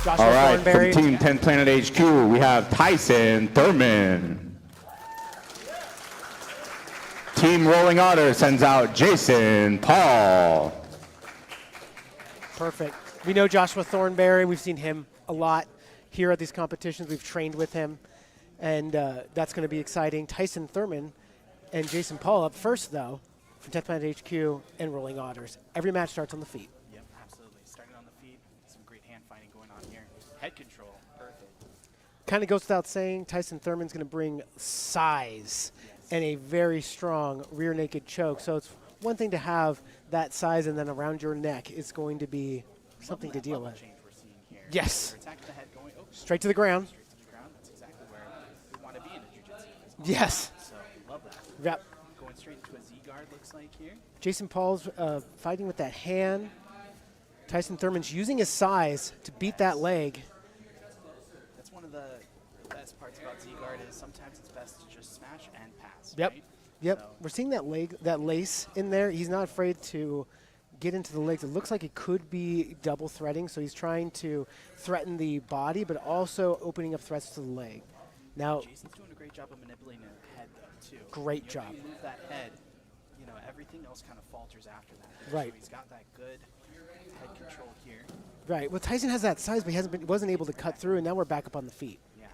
Joshua All right, Thornberry. from Team 10th Planet HQ, we have Tyson Thurman. Team Rolling Otters sends out Jason Paul. Perfect. We know Joshua Thornberry. We've seen him a lot here at these competitions. We've trained with him, and that's going to be exciting. Tyson Thurman and Jason Paul up first, though, from 10th Planet HQ and Rolling Otters. Every match starts on the feet. Yep, absolutely. Starting on the feet, some great hand fighting going on here. Head control, perfect. Kind of goes without saying, Tyson Thurman's going to bring size and a very strong rear naked choke. So it's one thing to have that size, and then around your neck is going to be something to deal with. Change we're seeing here. Yes. Attacking the head going Straight to the ground. straight to the ground. That's exactly where we want to be in a jiu-jitsu. Yes. So love that. Yep. Going straight into a Z guard looks like here. Jason Paul's fighting with that hand. Tyson Thurman's using his size to beat that leg. That's one of the best parts about Z guard is sometimes it's best to just smash and pass. Yep. Right? Yep. So We're seeing that lace in there. He's not afraid to get into the legs. It looks like it could be double threading, so he's trying to threaten the body, but also opening up threats to the leg. Now, Jason's doing a great job of manipulating the head though too. Great You know, job. if you move that head, you know, everything else kind of falters after that. Right. So he's got that good head control here. right. Well, Tyson has that size, but he wasn't able to cut through, and now we're back up on the feet. Yeah.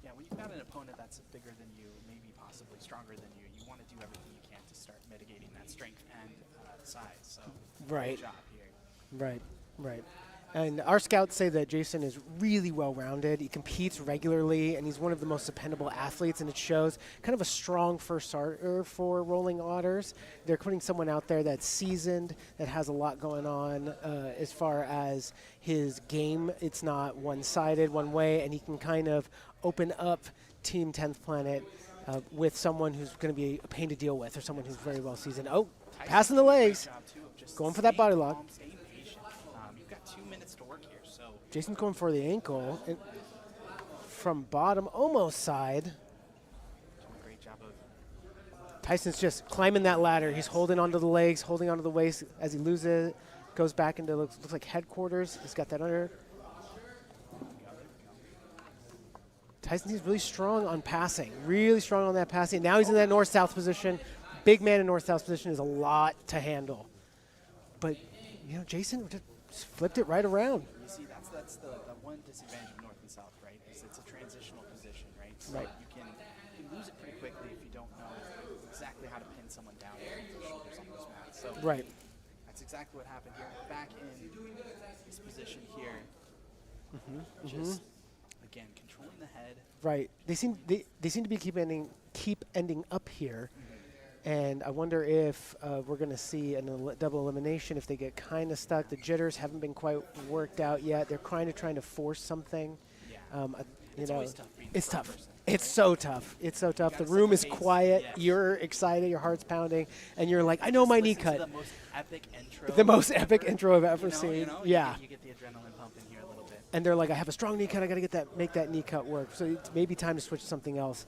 Yeah, when you've got an opponent that's bigger than you, maybe possibly stronger than you, you want to do everything you can to start mitigating that strength and size. So Right. great job here. Right, right. And our scouts say that Jason is really well-rounded. He competes regularly, and he's one of the most dependable athletes, and it shows. Kind of a strong first starter for Rolling Otters. They're putting someone out there that's seasoned, that has a lot going on as far as his game. It's not one-sided, one way, and he can kind of open up Team 10th Planet with someone who's going to be a pain to deal with, or someone who's very well-seasoned. Oh, passing the legs. Great job too of just Going for that staying body lock. calm, staying patient. You've got 2 minutes to work here, so Jason's going for the ankle and from bottom, almost side. doing a great job of Tyson's just climbing that ladder. He's holding onto the legs, holding onto the waist as he loses it. Goes back into looks like headquarters. He's got that under. Tyson's really strong on passing. Really strong on that passing. Now he's in that north-south position. Big man in north-south position is a lot to handle. But, you know, Jason just flipped it right around. You see, that's the one disadvantage of north and south, right? Is it's a transitional position, right? So Right. you can lose it pretty quickly if you don't know exactly how to pin someone down with the shoulders on those mats. So Right. that's exactly what happened here. We're back in this position here. Just again controlling the head. Right. They seem to be keep ending up here. And I wonder if we're going to see a double elimination if they get kind of stuck. The jitters haven't been quite worked out yet. They're trying to force something. Yeah. You It's know, always tough being the it's front tough. person, It's so tough. It's so tough. The gotta room set is the pace. quiet. Yes. You're excited. Your heart's pounding, and you're like, I know my knee Listen to cut. the most epic intro. The most epic ever. intro I've ever You know, seen. you know, Yeah. You get the adrenaline pumping here a little bit. And they're like, I have a strong knee cut. I got to make that knee cut work. So it's maybe time to switch to something else.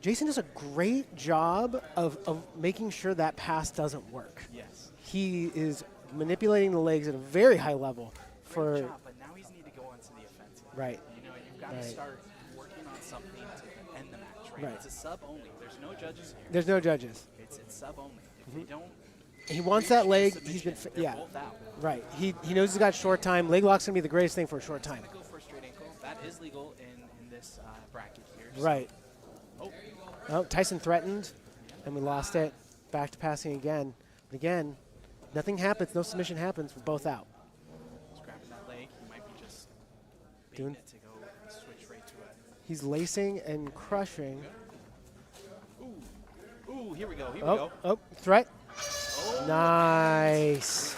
Jason does a great job of making sure that pass doesn't work. Yes. He is manipulating the legs at a very high level for Great job, but now he's need to go onto the offensive. right. You know, you've got to Right. start working on something to end the match, right? Right. It's a sub only. There's no judges here. There's no judges. It's sub only. If they don't He wants reach that the leg. submission, He's been they're yeah. both out. Right. He knows he's got short time. Leg lock's gonna be the greatest thing for a short time. Go for a straight ankle. That is legal in this bracket here. so- Right. Oh, Oh, Tyson threatened, and we lost it. Back to passing again. But again, nothing happens. No submission happens. We're both out. he's grabbing that leg. He might be just Doing- baiting it to go switch right to it. He's lacing and crushing. Ooh, here we go. Here we Oh, go. oh, threat. Oh, Nice.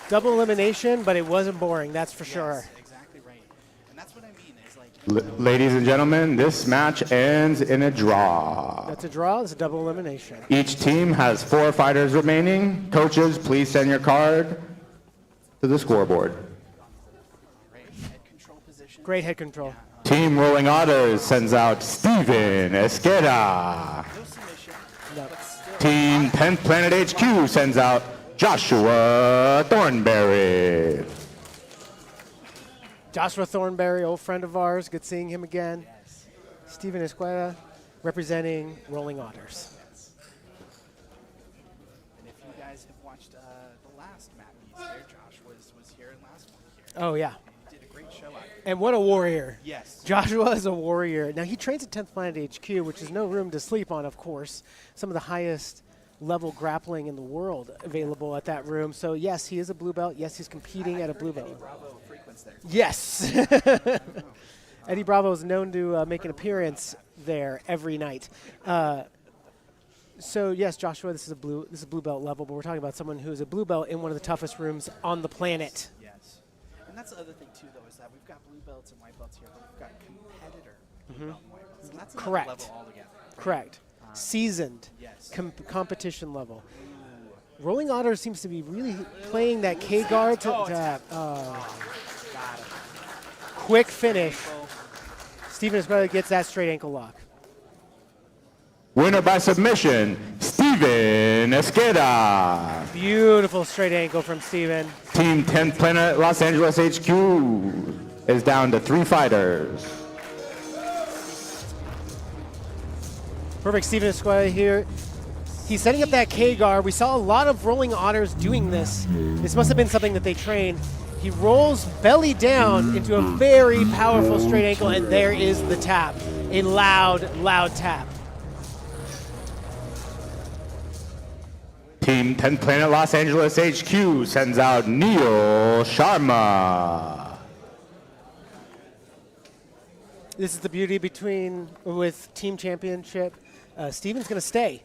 Double elimination, but it wasn't boring. That's for sure. Yes, exactly right. And that's what I mean. Is like Ladies and gentlemen, this match ends in a draw. That's a draw. It's a double elimination. Each team has 4 fighters remaining. Coaches, please send your card to the scoreboard. right head control position. Great head control. Team Rolling Otters sends out Steven Esqueda. No submission, No. but still. Team 10th Planet HQ sends out Joshua Thornberry. Joshua Thornberry, old friend of ours. Good seeing him again. Yes. Steven Escuela representing Rolling Otters. And if you guys have watched the last Matt Mees there, Josh was here in last one here. Oh, yeah. And he did a great show out here. And what a warrior. Yes. Joshua is a warrior. Now, he trains at 10th Planet HQ, which is no room to sleep on, of course. Some of the highest level grappling in the world available at that room. So, yes, he is a blue belt. Yes, he's competing at a blue belt. Eddie Bravo frequents there. Yes. Eddie Bravo is known to make an appearance there every night. So yes, Joshua, this is a blue belt level, but we're talking about someone who is a blue belt in one of the toughest rooms on the planet. Yes. And that's the other thing too, though, is that we've got blue belts and white belts here, but we've got competitor blue belt and white belts. And that's another Correct. level altogether. Correct. Seasoned. Yes. Competition level. Rolling Otters seems to be really playing that K guard to tap. Got it. Quick finish. Steven Escuela gets that straight ankle lock. Winner by submission, Steven Esqueda. Beautiful straight ankle from Steven. Team 10th Planet Los Angeles HQ is down to 3 fighters. Perfect. Steven Escuela here. He's setting up that K guard. We saw a lot of Rolling Otters doing this. This must have been something that they trained. He rolls belly down into a very powerful straight ankle, and there is the tap. A loud, loud tap. Team 10th Planet Los Angeles HQ sends out Neil Sharma. This is the beauty with team championship. Steven's going to stay.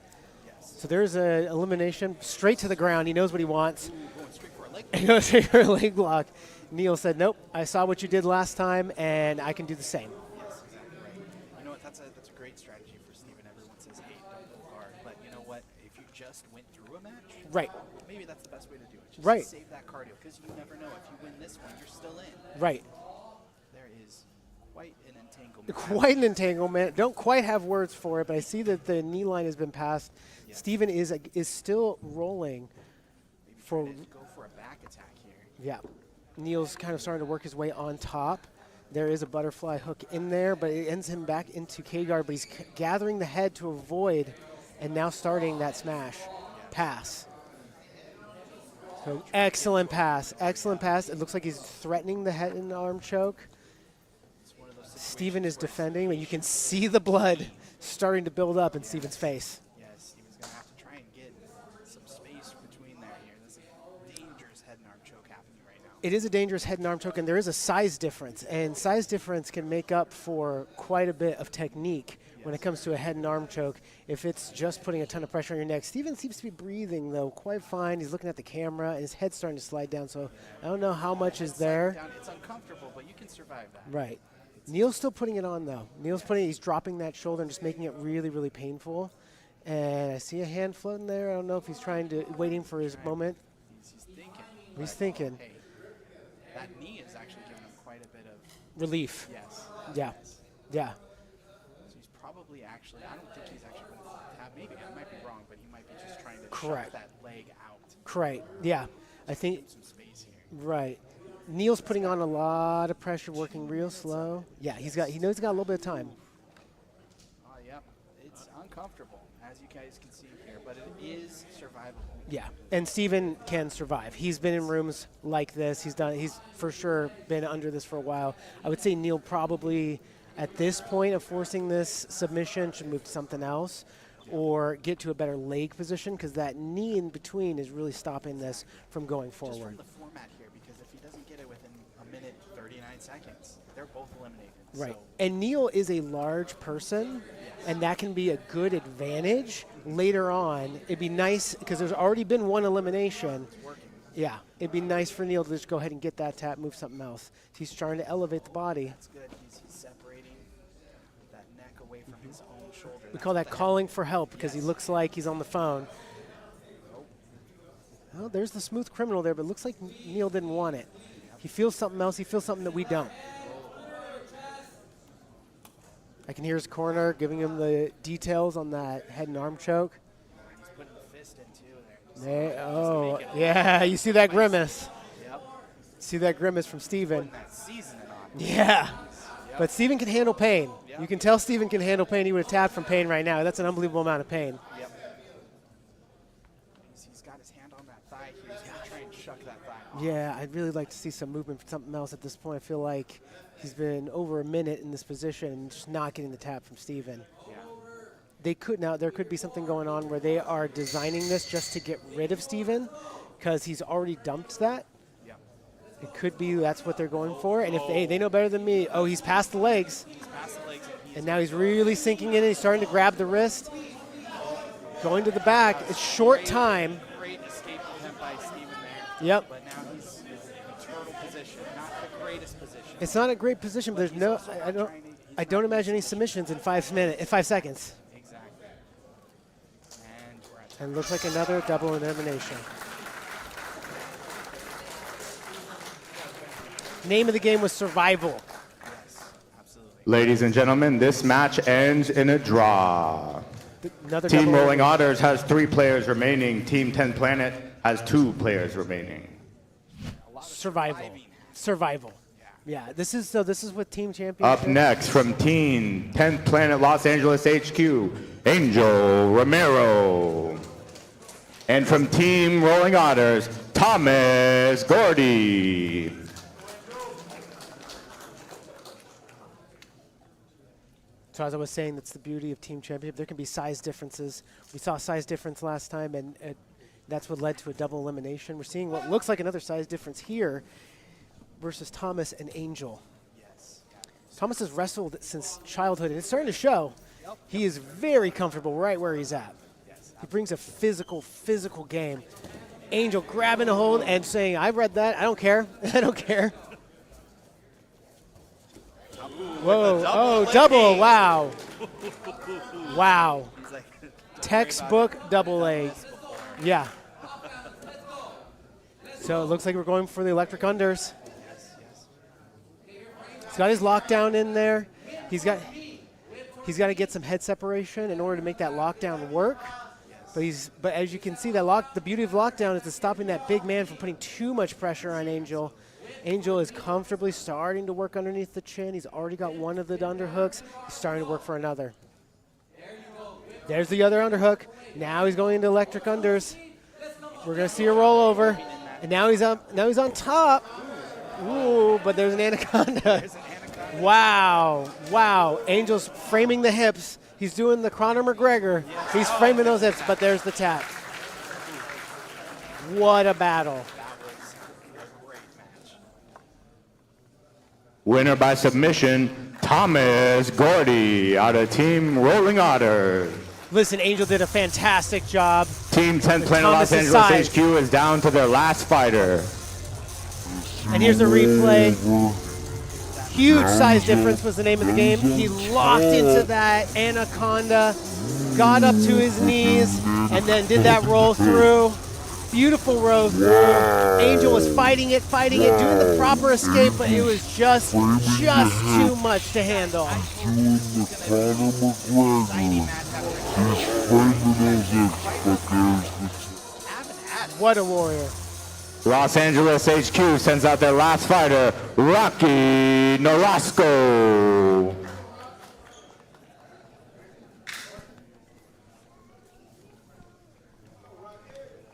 So there's an elimination straight to the ground. He knows what he wants. Going straight for a leg. He goes straight for a leg lock. Neil said, nope, I saw what you did last time, and I can do the same. Yes, exactly right. You know what? That's a great strategy for Steven. Everyone says, hey, don't go hard. But you know what? If you just went through a match, Right. maybe that's the best way to do it. Just Right. save that cardio, because you never know. If you win this one, you're still in. Right. There is quite an entanglement. Quite an entanglement. Don't quite have words for it, but I see that the knee line has been passed. Yes. Steven is still rolling Maybe for, try to go for a back attack here. yeah. Neil's kind of starting to work his way on top. There is a butterfly hook in there, but it ends him back into K-guard, but he's gathering the head to avoid, and now starting that smash pass. So excellent pass, excellent pass. It looks like he's threatening the head and arm choke. It's one of those Steven is situations where defending, but you can see the blood starting to build up in Steven's face. yes, Steven's going to have to try and get some space between there here. There's a dangerous head and arm choke happening right now. It is a dangerous head and arm choke, and there is a size difference, and size difference can make up for quite a bit of technique when it comes to a head and arm choke if it's just putting a ton of pressure on your neck. Steven seems to be breathing, though, quite fine. He's looking at the camera, and his head's starting to slide down, so I don't know how much is there. It's uncomfortable, but you can survive that. Right. Neil's still putting it on, though. He's dropping that shoulder and just making it really, really painful. And I see a hand floating there. I don't know if he's waiting for his moment. He's thinking. He's but, thinking. Hey, that knee is actually giving him quite a bit of Relief. yes. Yeah. Yes. Yeah. So he's probably actually, I don't think he's actually going to tap. Maybe I might be wrong, but he might be just trying to Correct. chuck that leg out. Correct. Yeah. I think, Some space here. right. Neil's putting on a lot of pressure, working real slow. Yeah, he knows he's got a little bit of time. Oh, yep. It's uncomfortable, as you guys can see here, but it is survivable. Yeah, and Steven can survive. He's been in rooms like this. He's for sure been under this for a while. I would say Neil probably, at this point of forcing this submission, should move to something else or get to a better leg position, because that knee in between is really stopping this from going Just forward. from the format here, because if he doesn't get it within a minute 39 seconds, they're both eliminated. Right. So And Neil is a large person, and that can be a good advantage later on. It'd be nice, because there's already been one elimination. it's working. Yeah, it'd be nice for Neil to just go ahead and get that tap, move something else. He's trying to elevate the body. That's good. He's separating that neck away from his own shoulder. We call that calling for help, because he looks like he's on the phone. Oh, there's the smooth criminal there, but it looks like Neil didn't want it. He feels something else. He feels something that we don't. I can hear his corner giving him the details on that head and arm choke. He's putting the fist in too there. Oh, yeah, you see that grimace. Yep. See that grimace from Steven. Putting that seasoning on Yeah. But Steven can handle pain. Yep. You can tell Steven can handle pain. He would have tapped from pain right now. That's an unbelievable amount of pain. Yep. He's got his hand on that thigh here. He's going to try and shuck that thigh off. Yeah, I'd really like to see some movement for something else at this point. I feel like he's been over a minute in this position and just not getting the tap from Steven. Yeah. There could be something going on where they are designing this just to get rid of Steven because he's already dumped that. It could be that's what they're going for. And if they know better than me, he's past the legs. He's past the legs. And now he's really sinking in. He's starting to grab the wrist. Going to the back. It's short time. Great escape attempt by Steven there. Yep. But now he's in a turtle position, not the greatest position. It's not a great position, but there's no. I don't imagine any submissions in 5 seconds. Exactly. And we're at And looks like another double elimination. Name of the game was Survival. yes, absolutely. Ladies and gentlemen, this match ends in a draw. Another Team double Rolling elimination. Otters has 3 players remaining. Team 10 Planet has 2 players remaining. A lot of Survival. surviving. Survival. Yeah. This is with Team Championship. Up next from Team 10 Planet Los Angeles HQ, Angel Romero. And from Team Rolling Otters, Thomas Gordy. So as I was saying, that's the beauty of Team Championship. There can be size differences. We saw a size difference last time, and that's what led to a double elimination. We're seeing what looks like another size difference here versus Thomas and Angel. Yes. Thomas has wrestled since childhood, and it's starting to show. He is very comfortable right where he's at. Yes. He brings a physical game. Angel grabbing a hold and saying, I read that. I don't care. I don't care. Whoa, double, wow. Wow. He's like, Textbook double A. Yeah. So it looks like we're going for the electric unders. yes. He's got his lockdown in there. He's got to get some head separation in order to make that lockdown work. But as you can see, the beauty of lockdown is it's stopping that big man from putting too much pressure on Angel. Angel is comfortably starting to work underneath the chin. He's already got one of the underhooks. He's starting to work for another. There's the other underhook. Now he's going into electric unders. We're going to see a rollover. And now he's on top. Ooh, but there's an anaconda. Wow. Angel's framing the hips. He's doing the Conor McGregor. He's framing those hips, but there's the tap. What a battle. That was a great match. Winner by submission, Thomas Gordy out of Team Rolling Otters. Listen, Angel did a fantastic job. Team 10 Planet Los Thomas's Angeles side. HQ is down to their last fighter. And here's the replay. Huge size difference was the name of the game. He locked into that anaconda, got up to his knees, and then did that roll through. Beautiful roll through. Angel was fighting it, doing the proper escape, but it was just too much to handle. What a warrior. Los Angeles HQ sends out their last fighter, Rocky Norasco.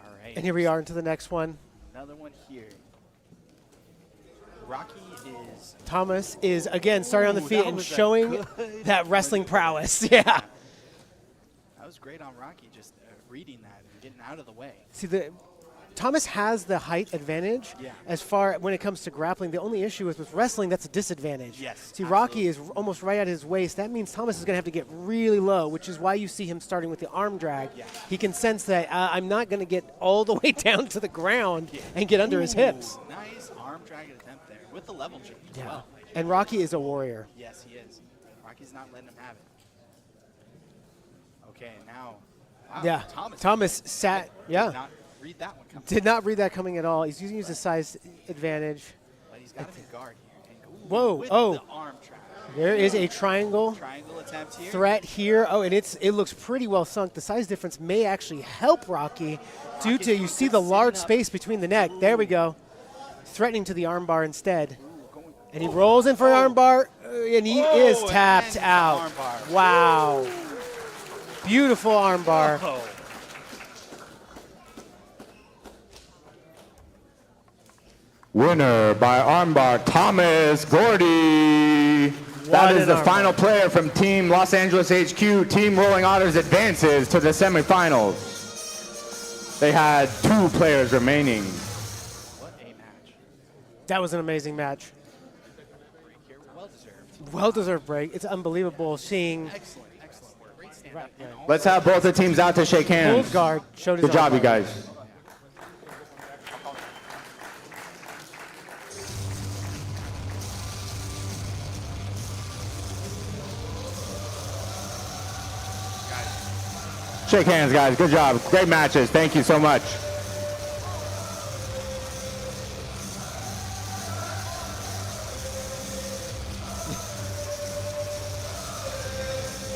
All right. And here we are into the next one. Another one here. Rocky is Thomas is, again, starting on the feet that and was a showing good that wrestling prowess. Yeah. that was great on Rocky, just reading that and getting out of the way. See, Thomas has the height advantage Yeah. as far when it comes to grappling. The only issue is with wrestling, that's a disadvantage. Yes, See, Rocky is almost right at his waist. That means Thomas is going to have to get really low, which is why you see him starting with the arm drag. Yeah. He can sense that I'm not going to get all the way down to the ground and get under his hips. Nice arm drag attempt there with the level change as Yeah. well. And Rocky is a warrior. Yes, he is. Rocky's not letting him have it. Okay, now. Wow, Yeah. Thomas sat. Did not read that one coming. Did not read that coming at all. He's using his size advantage. But he's got him in guard here. And Whoa, with oh. the arm drag. There is a triangle Triangle attempt here. threat here. Oh, and it looks pretty well sunk. The size difference may actually help Rocky due to, you see the large space between the neck. There we go. Threatening to the armbar instead. And he rolls in for an armbar, and he is Oh, tapped and out. armbar. Wow. Beautiful armbar. Oh. Winner by armbar, Thomas Gordy. That What is an the armbar. final player from Team Los Angeles HQ. Team Rolling Otters advances to the semifinals. They had 2 players remaining. What a match. That was an amazing match. Break here. Well deserved. Well-deserved break. It's unbelievable seeing Excellent, excellent work. Great stand up. And Let's have both the teams out to shake hands. Old guard showed his Good job, armbar. you guys. Shake hands, guys. Good job. Great matches. Thank you so much.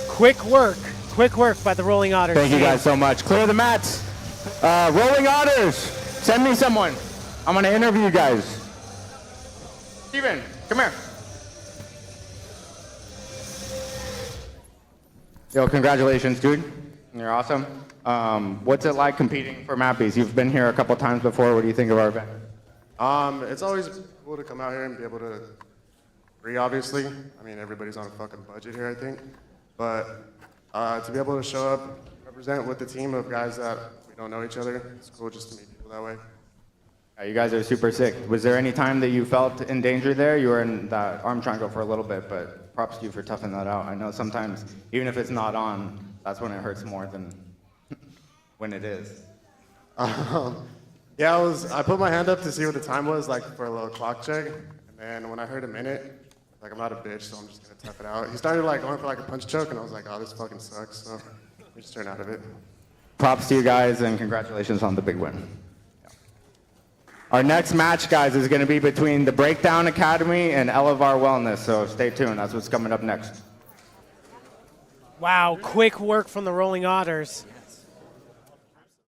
Quick work by the Rolling Otters. Thank you team. guys so much. Clear the mats. Rolling Otters, send me someone. I'm going to interview you guys. Steven, come here. Yo, congratulations, dude. You're awesome. What's it like competing for Mappies? You've been here a couple times before. What do you think of our event? It's always cool to come out here and be able to free, obviously. I mean, everybody's on a fucking budget here, I think. But to be able to show up, represent with the team of guys that we don't know each other, it's cool just to meet people that way. Yeah, you guys are super sick. Was there any time that you felt in danger there? You were in that arm triangle for a little bit, but props to you for toughing that out. I know sometimes, even if it's not on, that's when it hurts more than when it is. Yeah, I put my hand up to see what the time was, like for a little clock check. And then when I heard a minute, like I'm not a bitch, so I'm just gonna tough it out. He started like going for like a punch choke, and I was like, oh, this fucking sucks. So we just turned out of it. Props to you guys, and congratulations on the big win. Our next match, guys, is going to be between the Breakdown Academy and Elevar Wellness, so stay tuned. That's what's coming up next. Wow, quick work from the Rolling Otters.